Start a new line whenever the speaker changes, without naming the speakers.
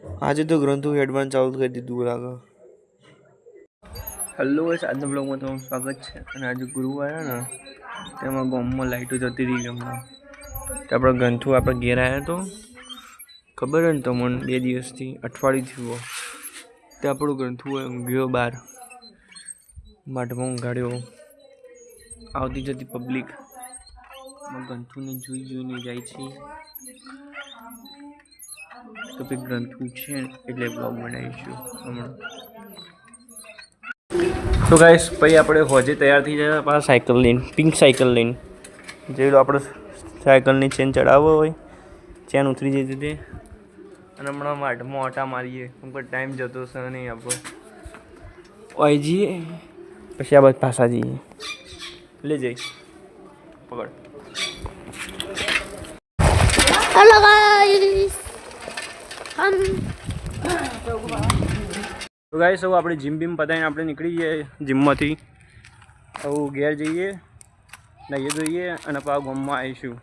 આજે તો ગ્રંથુ એડવાન્સ ચાલુ કરી દીધું લાગે. હેલો ગાઈસ, આજના બ્લોગમાં તમારું સ્વાગત છે. અને આજે ગુરુવાર ને તેમાં ગામમાં લાઇટો જતી રહી હમણાં. તો આપણે ગ્રંથુ આપણે ઘેર આવ્યા તો ખબર હોય ને તમને 2 દિવસથી અઠવાડિયું થયું તે આપણું ગ્રંથુ ગયો બહાર માઠમાં ઊંઘાડ્યો. આવતી જતી પબ્લિક ગ્રંથુને જોઈને જાય છે. તો પછી ગ્રંથુ છે એટલે બ્લોગ બનાવીશું હમણાં. તો ગાઈસ પછી આપણે હોજે તૈયાર થઈ જાય પાછા સાયકલ લઈને, પિંક સાયકલ લઈને. જે આપણે સાયકલની ચેન ચડાવવો હોય ચેન ઉતરી જતી હતી. અને હમણાં માઠમાં ઓટા મારીએ કેમ કે ટાઈમ જતો છે નહીં આપણો. ઓય જઈએ પછી આ બાદ પાછા જઈએ. લે જઈ પકડ.
હેલો ગાઈસ,
તો ગાઈસ હવે આપણે જીમ બીમ પતાવીને આપણે નીકળી જઈએ જીમમાંથી. હવે ઘેર જઈએ, નાહીએ ધોઈએ અને પાછા ગામમાં આવીશું.